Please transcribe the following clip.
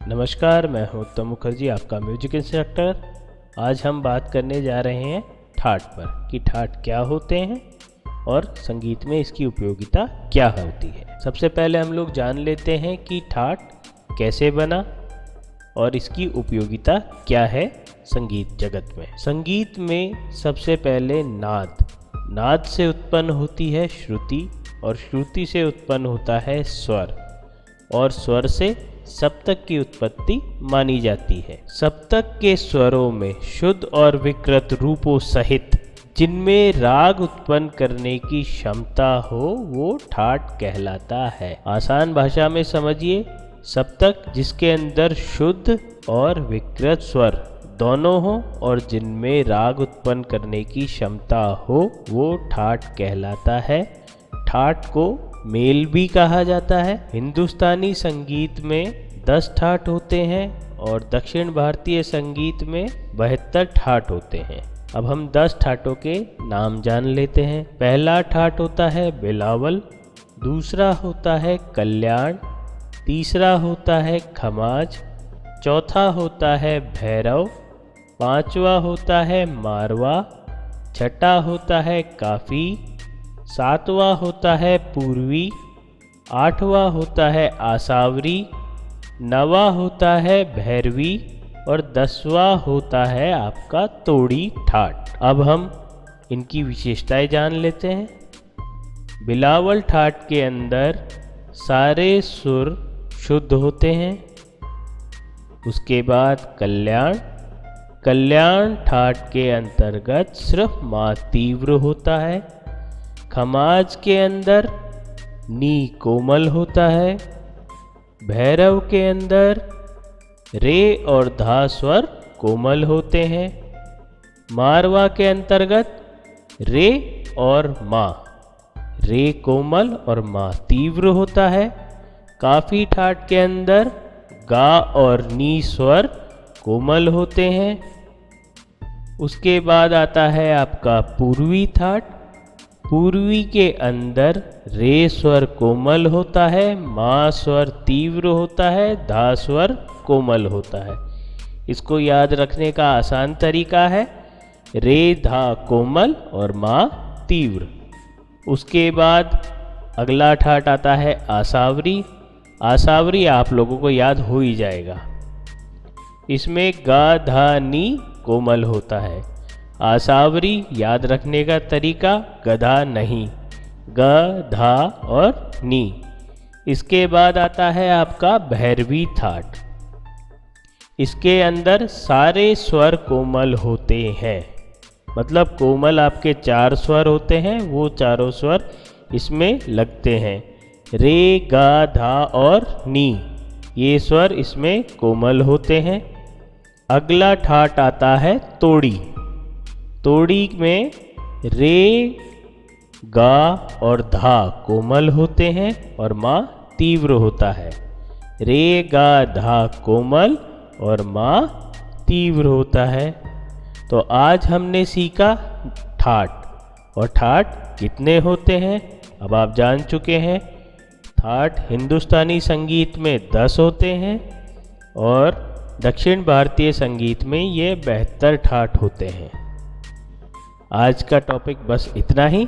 नमस्कार, मैं हूं उत्तम मुखर्जी, आपका म्यूजिक इंस्ट्रक्टर। आज हम बात करने जा रहे हैं ठाट पर कि ठाट क्या होते हैं और संगीत में इसकी उपयोगिता क्या होती है। सबसे पहले हम लोग जान लेते हैं कि ठाट कैसे बना और इसकी उपयोगिता क्या है संगीत जगत में। संगीत में सबसे पहले नाद से उत्पन्न होती है श्रुति और श्रुति से उत्पन्न होता है स्वर और स्वर से सप्तक की उत्पत्ति मानी जाती है। सप्तक के स्वरों में शुद्ध और विकृत रूपों सहित जिनमें राग उत्पन्न करने की क्षमता हो वो ठाट कहलाता है। आसान भाषा में समझिए, सप्तक जिसके अंदर शुद्ध और विकृत स्वर दोनों हो और जिनमें राग उत्पन्न करने की क्षमता हो वो ठाट कहलाता है। ठाट को मेल भी कहा जाता है। हिंदुस्तानी संगीत में 10 ठाट होते हैं और दक्षिण भारतीय संगीत में 72 ठाट होते हैं। अब हम 10 ठाटों के नाम जान लेते हैं। पहला ठाट होता है बिलावल, दूसरा होता है कल्याण, तीसरा होता है खमाज, चौथा होता है भैरव, पांचवा होता है मारवा, छठा होता है काफी, सातवां होता है पूर्वी, आठवां होता है आसावरी, नवा होता है भैरवी और 10वां होता है आपका तोड़ी ठाट। अब हम इनकी विशेषताएं जान लेते हैं। बिलावल ठाट के अंदर सारे सुर शुद्ध होते हैं। उसके बाद कल्याण ठाट के अंतर्गत सिर्फ मा तीव्र होता है। खमाज के अंदर नी कोमल होता है। भैरव के अंदर रे और धा स्वर कोमल होते हैं। मारवा के अंतर्गत रे और मा, रे कोमल और मा तीव्र होता है। काफी ठाट के अंदर गा और नी स्वर कोमल होते हैं। उसके बाद आता है आपका पूर्वी ठाट। पूर्वी के अंदर रे स्वर कोमल होता है, मा स्वर तीव्र होता है, धा स्वर कोमल होता है। इसको याद रखने का आसान तरीका है रे धा कोमल और मा तीव्र। उसके बाद अगला ठाट आता है आसावरी। आसावरी आप लोगों को याद हो ही जाएगा। इसमें गा धा नी कोमल होता है। आसावरी याद रखने का तरीका गधा नहीं, ग धा और नी। इसके बाद आता है आपका भैरवी ठाट। इसके अंदर सारे स्वर कोमल होते हैं, मतलब कोमल आपके 4 स्वर होते हैं, वो चारों स्वर इसमें लगते हैं। रे गा धा और नी ये स्वर इसमें कोमल होते हैं। अगला ठाट आता है तोड़ी। तोड़ी में रे गा और धा कोमल होते हैं और मा तीव्र होता है। रे गा धा कोमल और मा तीव्र होता है। तो आज हमने सीखा ठाट और ठाट कितने होते हैं अब आप जान चुके हैं। ठाट हिंदुस्तानी संगीत में 10 होते हैं और दक्षिण भारतीय संगीत में ये 72 ठाट होते हैं। आज का टॉपिक बस इतना ही।